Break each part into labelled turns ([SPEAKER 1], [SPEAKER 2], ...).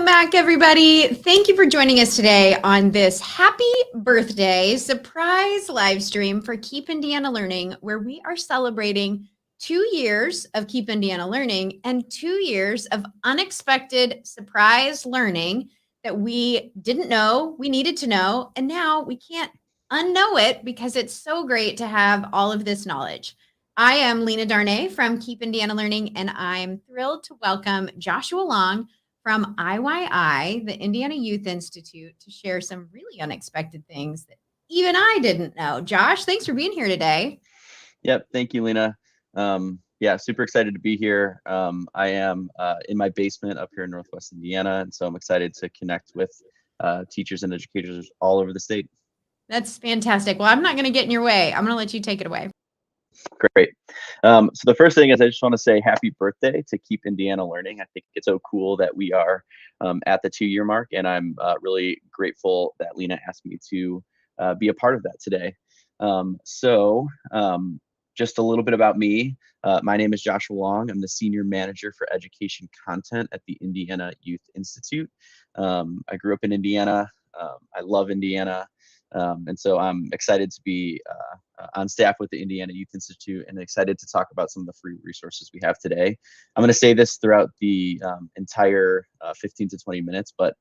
[SPEAKER 1] back, everybody. Thank you for joining us today on this happy birthday surprise live stream for Keep Indiana Learning, where we are celebrating 2 years of Keep Indiana Learning and 2 years of unexpected surprise learning that we didn't know we needed to know. And now we can't unknow it because it's so great to have all of this knowledge. I am Lena Darnay from Keep Indiana Learning, and I'm thrilled to welcome Joshua Long from IYI, the Indiana Youth Institute, to share some really unexpected things that even I didn't know. Josh, thanks for being here today.
[SPEAKER 2] Yep. Thank you, Lena. Yeah, super excited to be here. I am in my basement up here in Northwest Indiana, and so I'm excited to connect with teachers and educators all over the state.
[SPEAKER 1] That's fantastic. Well, I'm not going to get in your way. I'm going to let you take it away.
[SPEAKER 2] Great. So the first thing is I just want to say happy birthday to Keep Indiana Learning. I think it's so cool that we are at the 2-year mark, and I'm really grateful that Lena asked me to be a part of that today. Just a little bit about me. My name is Joshua Long. I'm the Senior Manager for Education Content at the Indiana Youth Institute. I grew up in Indiana. I love Indiana. And so I'm excited to be on staff with the Indiana Youth Institute and excited to talk about some of the free resources we have today. I'm going to say this throughout the entire 15 to 20 minutes, but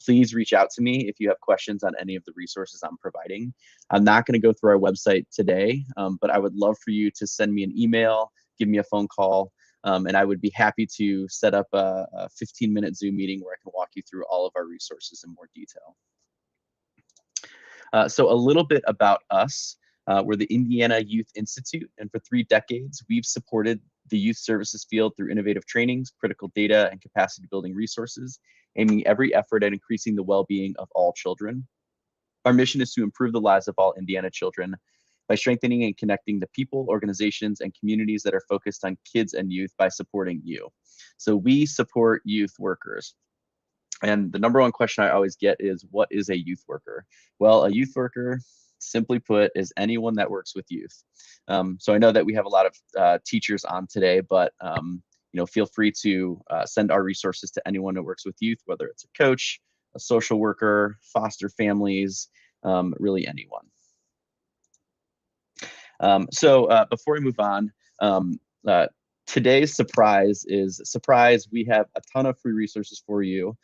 [SPEAKER 2] please reach out to me if you have questions on any of the resources I'm providing. I'm not going to go through our website today, but I would love for you to send me an email, give me a phone call, and I would be happy to set up a 15-minute Zoom meeting where I can walk you through all of our resources in more detail. So a little bit about us. We're the Indiana Youth Institute, and for 3 decades, we've supported the youth services field through innovative trainings, critical data, and capacity building resources, aiming every effort at increasing the well-being of all children. Our mission is to improve the lives of all Indiana children by strengthening and connecting the people, organizations, and communities that are focused on kids and youth by supporting you. So we support youth workers. And the number one question I always get is, what is a youth worker? Well, a youth worker, simply put, is anyone that works with youth. So I know that we have a lot of teachers on today, but feel free to send our resources to anyone who works with youth, whether it's a coach, a social worker, foster families, really anyone. Before we move on, today's surprise is we have a ton of free resources for you.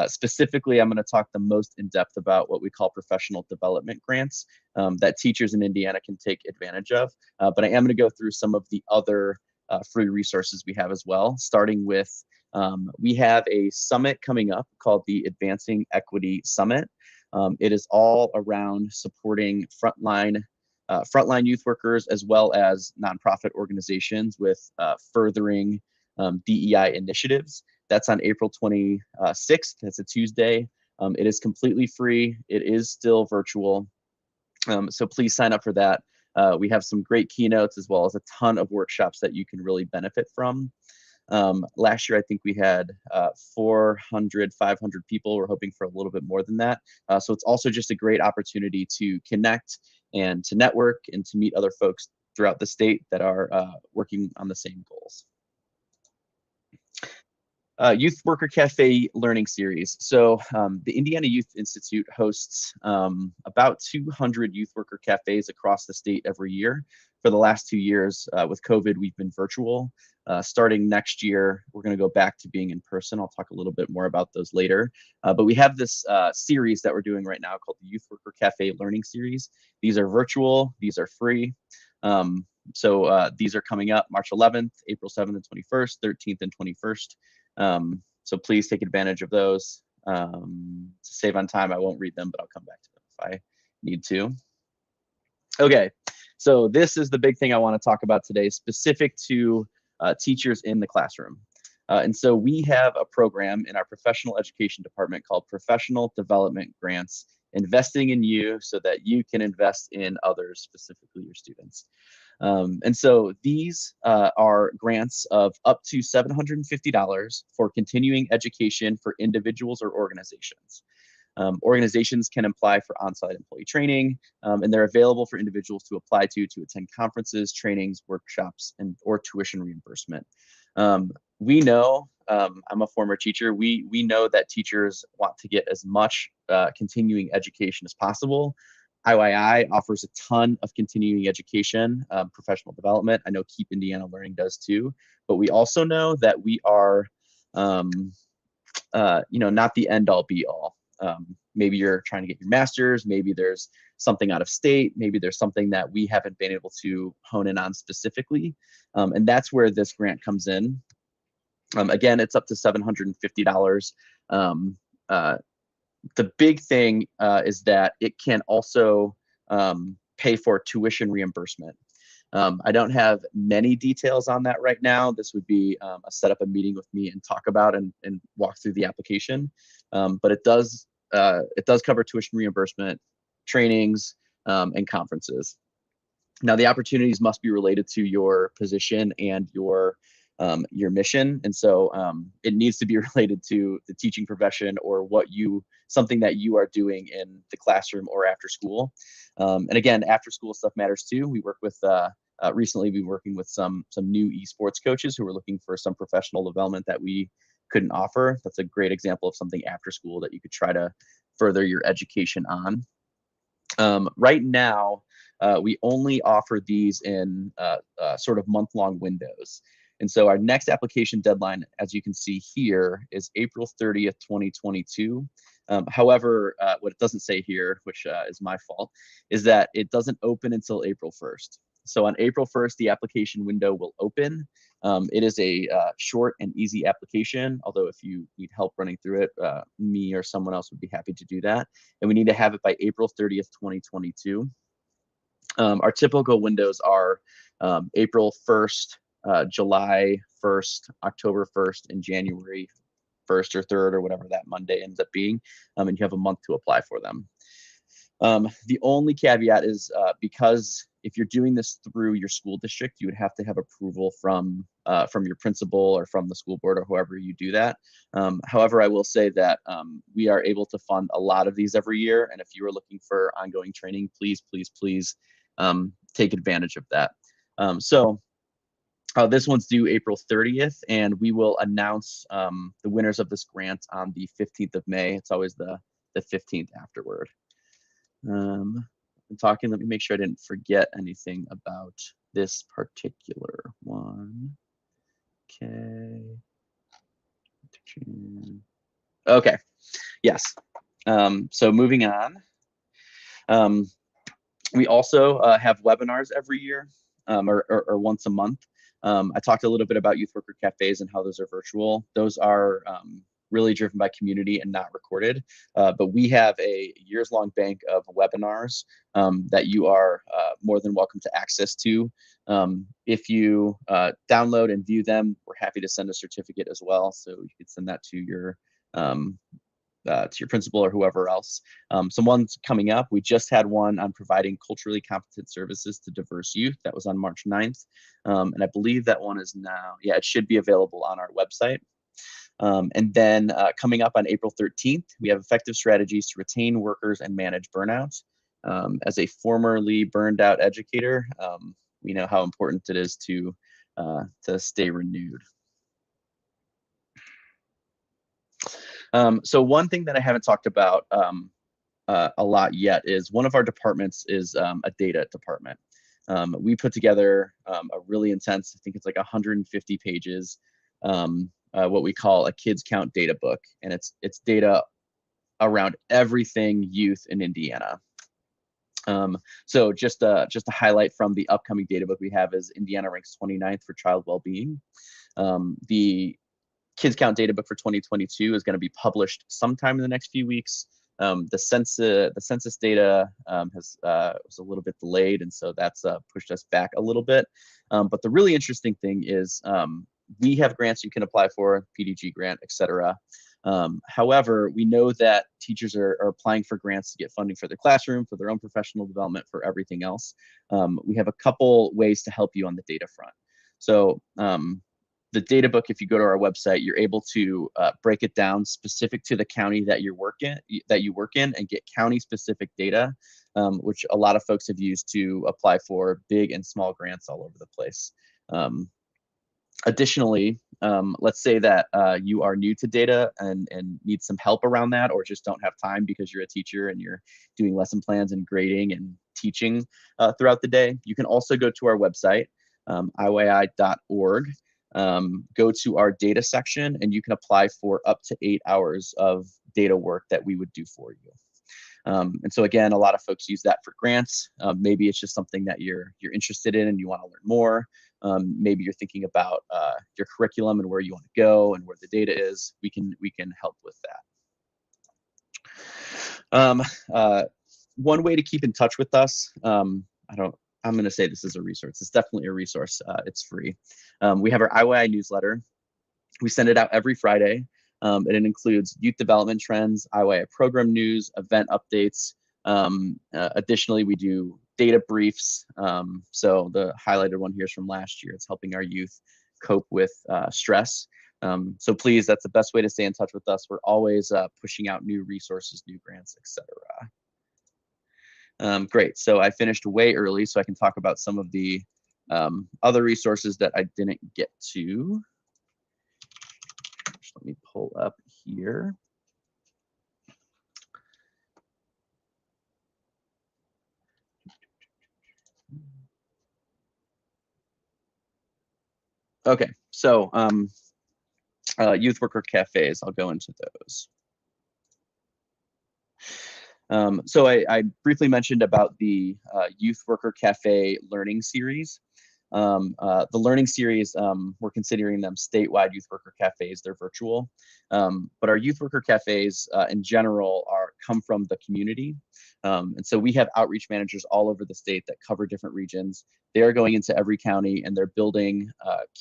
[SPEAKER 2] Specifically, I'm going to talk the most in depth about what we call professional development grants that teachers in Indiana can take advantage of. But I am going to go through some of the other free resources we have as well, starting with we have a summit coming up called the Advancing Equity Summit. It is all around supporting frontline youth workers as well as nonprofit organizations with furthering DEI initiatives. That's on April 26th. That's a Tuesday. It is completely free. It is still virtual. So please sign up for that. We have some great keynotes as well as a ton of workshops that you can really benefit from. Last year, I think we had 400, 500 people. We're hoping for a little bit more than that. So it's also just a great opportunity to connect and to network and to meet other folks throughout the state that are working on the same goals. Youth Worker Cafe Learning Series. So the Indiana Youth Institute hosts about 200 youth worker cafes across the state every year. For the last 2 years with COVID, we've been virtual. Starting next year, we're going to go back to being in person. I'll talk a little bit more about those later. But we have this series that we're doing right now called the Youth Worker Cafe Learning Series. These are virtual. These are free. These are coming up March 11th, April 7th and 21st, 13th and 21st. So please take advantage of those. To save on time, I won't read them, but I'll come back to them if I need to. Okay, so this is the big thing I want to talk about today, specific to teachers in the classroom. And so we have a program in our professional education department called Professional Development Grants, investing in you so that you can invest in others, specifically your students. And so these are grants of up to $750 for continuing education for individuals or organizations. Organizations can apply for on-site employee training, and they're available for individuals to apply to attend conferences, trainings, workshops, or tuition reimbursement. We know I'm a former teacher. We know that teachers want to get as much continuing education as possible. IYI offers a ton of continuing education, professional development. I know Keep Indiana Learning does too, but we also know that we are, not the end all be all. Maybe you're trying to get your master's, maybe there's something out of state, maybe there's something that we haven't been able to hone in on specifically. And that's where this grant comes in. Again, it's up to $750. The big thing is that it can also pay for tuition reimbursement. I don't have many details on that right now. This would be set up a meeting with me and talk about and walk through the application. But it does cover tuition reimbursement, trainings, and conferences. Now, the opportunities must be related to your position and your mission, and so it needs to be related to the teaching profession or something that you are doing in the classroom or after school. And again, after school stuff matters too. We work with recently we've been working with some new esports coaches who are looking for some professional development that we couldn't offer. That's a great example of something after school that you could try to further your education on. Right now, we only offer these in sort of month-long windows. And so our next application deadline, as you can see here, is April 30th, 2022. However, what it doesn't say here, which is my fault, is that it doesn't open until April 1st. So on April 1st, the application window will open. It is a short and easy application, although if you need help running through it, me or someone else would be happy to do that. And we need to have it by April 30th, 2022. Our typical windows are April 1st, July 1st, October 1st, and January 1st or 3rd or whatever that Monday ends up being, and you have a month to apply for them. The only caveat is because if you're doing this through your school district, you would have to have approval from your principal or from the school board or whoever you do that. However, I will say that we are able to fund a lot of these every year, and if you are looking for ongoing training, please take advantage of that. This one's due April 30th, and we will announce the winners of this grant on the 15th of May. It's always the 15th afterward. I'm talking, let me make sure I didn't forget anything about this particular one. Okay, yes. So moving on. We also have webinars every year or once a month. I talked a little bit about Youth Worker Cafes and how those are virtual. Those are really driven by community and not recorded. But we have a years-long bank of webinars that you are more than welcome to access to. If you download and view them, we're happy to send a certificate as well. So you could send that to your principal or whoever else. Some ones coming up, we just had one on providing culturally competent services to diverse youth. That was on March 9th. And I believe that one is now, it should be available on our website. And then coming up on April 13th, we have effective strategies to retain workers and manage burnout. As a formerly burned out educator, we know how important it is to stay renewed. So one thing that I haven't talked about a lot yet is one of our departments is a data department. We put together a really intense, I think it's like 150 pages, what we call a Kids Count data book, and it's data around everything youth in Indiana. So just a highlight from the upcoming data book we have is Indiana ranks 29th for child well-being. The Kids Count data book for 2022 is going to be published sometime in the next few weeks. The census data was a little bit delayed, and so that's pushed us back a little bit. But the really interesting thing is we have grants you can apply for, PDG grant, etc. However, we know that teachers are applying for grants to get funding for their classroom, for their own professional development, for everything else. We have a couple ways to help you on the data front. So the data book, if you go to our website, you're able to break it down specific to the county that you work in, and get county-specific data, which a lot of folks have used to apply for big and small grants all over the place. Additionally, let's say that you are new to data and need some help around that, or just don't have time because you're a teacher and you're doing lesson plans and grading and teaching throughout the day. You can also go to our website, iyi.org, go to our data section, and you can apply for up to 8 hours of data work that we would do for you. And so again, a lot of folks use that for grants. Maybe it's just something that you're interested in and you want to learn more. Maybe you're thinking about your curriculum and where you want to go and where the data is. We can help with that. One way to keep in touch with us, I'm going to say this is a resource. It's definitely a resource. It's free. We have our IYI newsletter. We send it out every Friday. And it includes youth development trends, IYI program news, event updates. Additionally, we do data briefs. So the highlighted one here is from last year. It's helping our youth cope with stress. So please, that's the best way to stay in touch with us. We're always pushing out new resources, new grants, etc. Great. So I finished way early, so I can talk about some of the other resources that I didn't get to. Let me pull up here. Okay, so youth worker cafes, I'll go into those. So I briefly mentioned about the Youth Worker Cafe Learning Series. The learning series, we're considering them statewide youth worker cafes. They're virtual, but our youth worker cafes in general come from the community. And so we have outreach managers all over the state that cover different regions. They are going into every county and they're building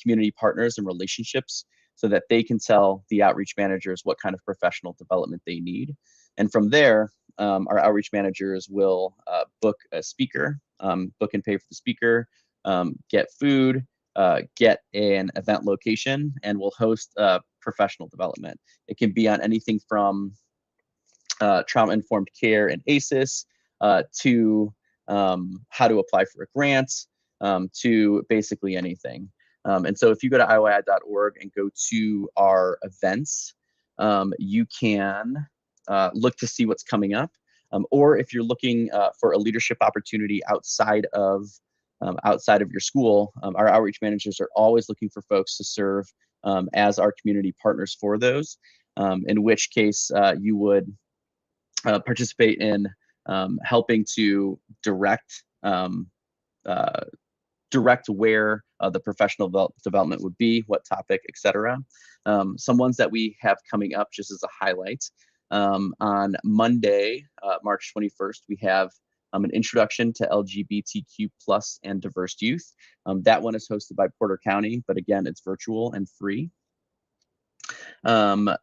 [SPEAKER 2] community partners and relationships so that they can tell the outreach managers what kind of professional development they need. And from there, our outreach managers will book a speaker, book and pay for the speaker, get food, get an event location, and we'll host professional development. It can be on anything from trauma-informed care and ACEs to how to apply for a grant, to basically anything. And so if you go to iyi.org and go to our events, you can look to see what's coming up. Or if you're looking for a leadership opportunity outside of your school, our outreach managers are always looking for folks to serve as our community partners for those, in which case you would participate in helping to direct where the professional development would be, what topic, etc. Some ones that we have coming up, just as a highlight, on Monday, March 21st, we have an introduction to LGBTQ+ and diverse youth. That one is hosted by Porter County, but again, it's virtual and free. On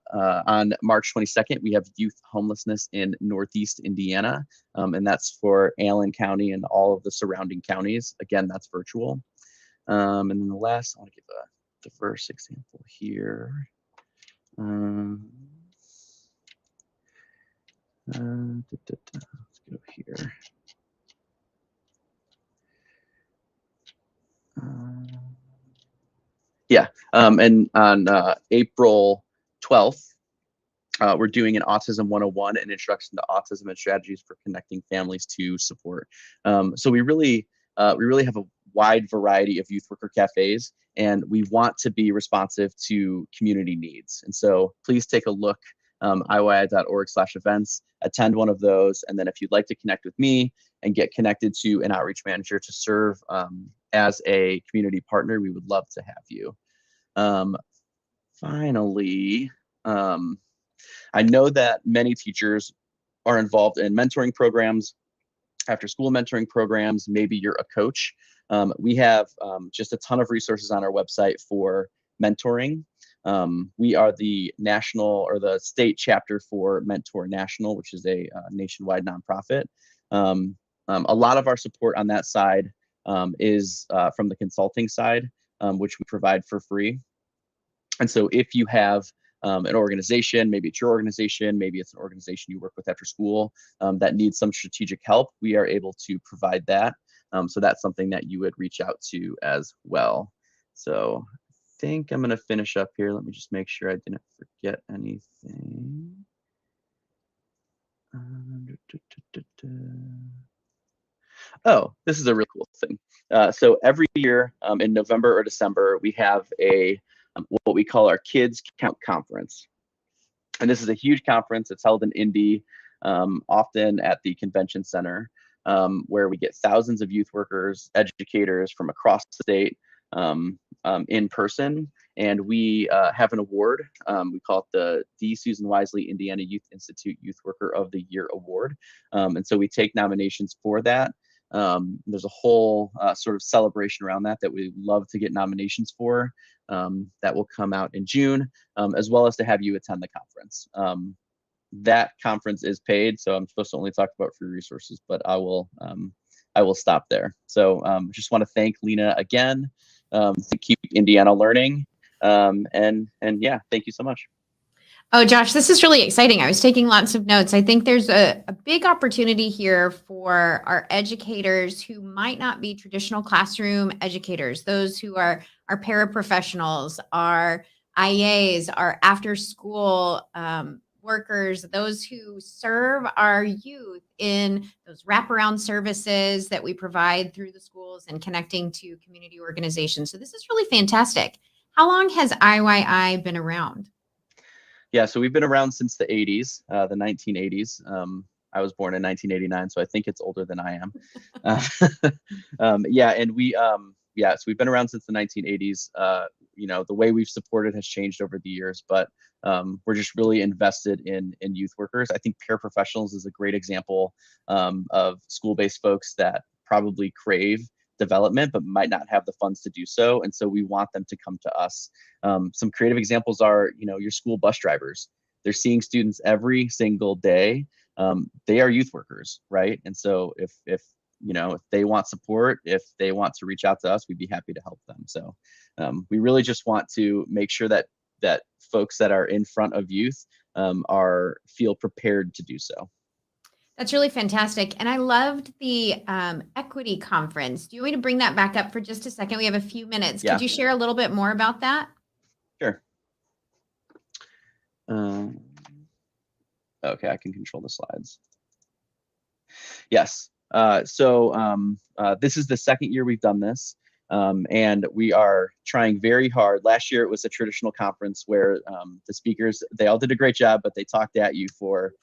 [SPEAKER 2] March 22nd, we have youth homelessness in Northeast Indiana, and that's for Allen County and all of the surrounding counties. Again, that's virtual. And then the last, I want to give a diverse example here. Let's go here. And on April 12th, we're doing an Autism 101, an introduction to autism and strategies for connecting families to support. So we really have a wide variety of youth worker cafes, and we want to be responsive to community needs. And so please take a look, iyi.org/events, attend one of those. And then if you'd like to connect with me and get connected to an outreach manager to serve as a community partner, we would love to have you. Finally, I know that many teachers are involved in mentoring programs, after school mentoring programs. Maybe you're a coach. We have just a ton of resources on our website for mentoring. We are the national or the state chapter for Mentor National, which is a nationwide nonprofit. A lot of our support on that side is from the consulting side, which we provide for free. And so if you have an organization, maybe it's your organization, maybe it's an organization you work with after school that needs some strategic help, we are able to provide that. So that's something that you would reach out to as well. So I think I'm going to finish up here. Let me just make sure I didn't forget anything. Oh, this is a really cool thing. So every year in November or December, we have a what we call our Kids Count Conference. And this is a huge conference. It's held in Indy, often at the convention center, where we get thousands of youth workers, educators from across the state in person. And we have an award. We call it the D. Susan Wisely Indiana Youth Institute Youth Worker of the Year Award. And so we take nominations for that. There's a whole sort of celebration around that we love to get nominations for. That will come out in June, as well as to have you attend the conference. That conference is paid, so I'm supposed to only talk about free resources, but I will stop there. So just want to thank Lena again to keep Indiana learning, and yeah, thank you so much.
[SPEAKER 1] Oh, Josh, this is really exciting. I was taking lots of notes. I think there's a big opportunity here for our educators who might not be traditional classroom educators, those who are paraprofessionals, our IAs, our after school workers, those who serve our youth in those wraparound services that we provide through the schools and connecting to community organizations. So this is really fantastic. How long has IYI been around?
[SPEAKER 2] Yeah, so we've been around since the 80s, the 1980s. I was born in 1989, so I think it's older than I am. Yeah, and so we've been around since the 1980s. The way we've supported has changed over the years, but we're just really invested in youth workers. I think paraprofessionals is a great example of school-based folks that probably crave development but might not have the funds to do so, and so we want them to come to us. Some creative examples are your school bus drivers. They're seeing students every single day. They are youth workers, right? And so if they want support, if they want to reach out to us, we'd be happy to help them. So we really just want to make sure that folks that are in front of youth feel prepared to do so.
[SPEAKER 1] That's really fantastic. And I loved the equity conference. Do you want me to bring that back up for just a second? We have a few minutes.
[SPEAKER 2] Yeah.
[SPEAKER 1] Could you share a little bit more about that?
[SPEAKER 2] Sure. Okay, I can control the slides. Yes. So this is the second year we've done this. And we are trying very hard. Last year, it was a traditional conference where the speakers, they all did a great job, but they talked at you for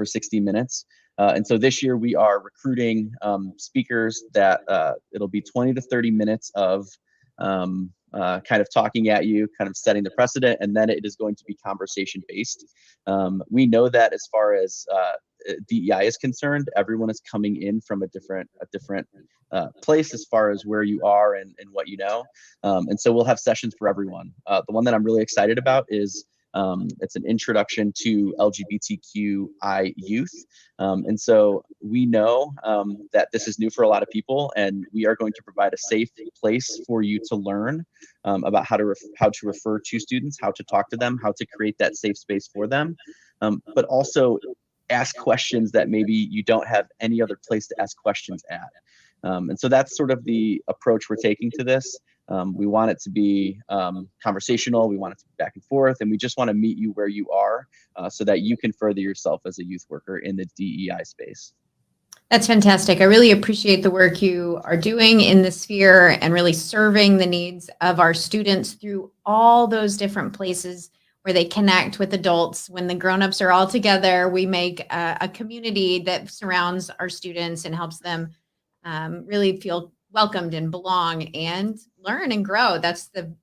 [SPEAKER 2] 60 minutes. And so this year we are recruiting speakers that it'll be 20 to 30 minutes of kind of talking at you, kind of setting the precedent, and then it is going to be conversation based. We know that as far as DEI is concerned, everyone is coming in from a different place as far as where you are and what you know. And so we'll have sessions for everyone. The one that I'm really excited about is it's an introduction to LGBTQI youth. And so we know that this is new for a lot of people, and we are going to provide a safe place for you to learn about how to refer to students, how to talk to them, how to create that safe space for them, but also ask questions that maybe you don't have any other place to ask questions at. And so that's sort of the approach we're taking to this. We want it to be conversational. We want it to be back and forth, and we just want to meet you where you are so that you can further yourself as a youth worker in the DEI space.
[SPEAKER 1] That's fantastic. I really appreciate the work you are doing in the sphere and really serving the needs of our students through all those different places where they connect with adults. When the grownups are all together, we make a community that surrounds our students and helps them really feel welcomed and belong and learn and grow. That's the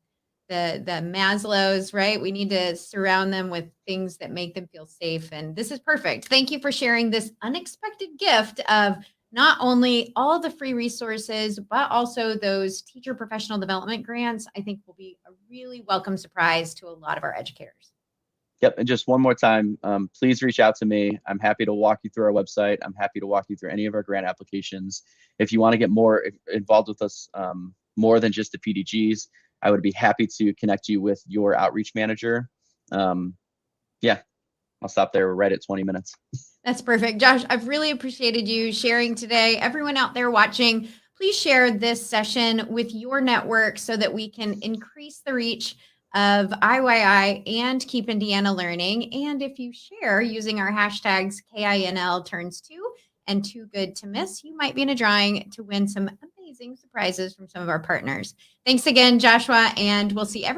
[SPEAKER 1] Maslow's, right? We need to surround them with things that make them feel safe. And this is perfect. Thank you for sharing this unexpected gift of not only all the free resources, but also those teacher professional development grants. I think will be a really welcome surprise to a lot of our educators.
[SPEAKER 2] Yep. And just one more time, please reach out to me. I'm happy to walk you through our website. I'm happy to walk you through any of our grant applications. If you want to get more involved with us, more than just the PDGs, I would be happy to connect you with your outreach manager. Yeah, I'll stop there. We're right at 20 minutes.
[SPEAKER 1] That's perfect. Josh, I've really appreciated you sharing today. Everyone out there watching, please share this session with your network so that we can increase the reach of IYI and Keep Indiana Learning. And if you share using our hashtags KINL turns 2 and Too Good to Miss, you might be in a drawing to win some amazing surprises from some of our partners. Thanks again, Joshua, and we'll see everyone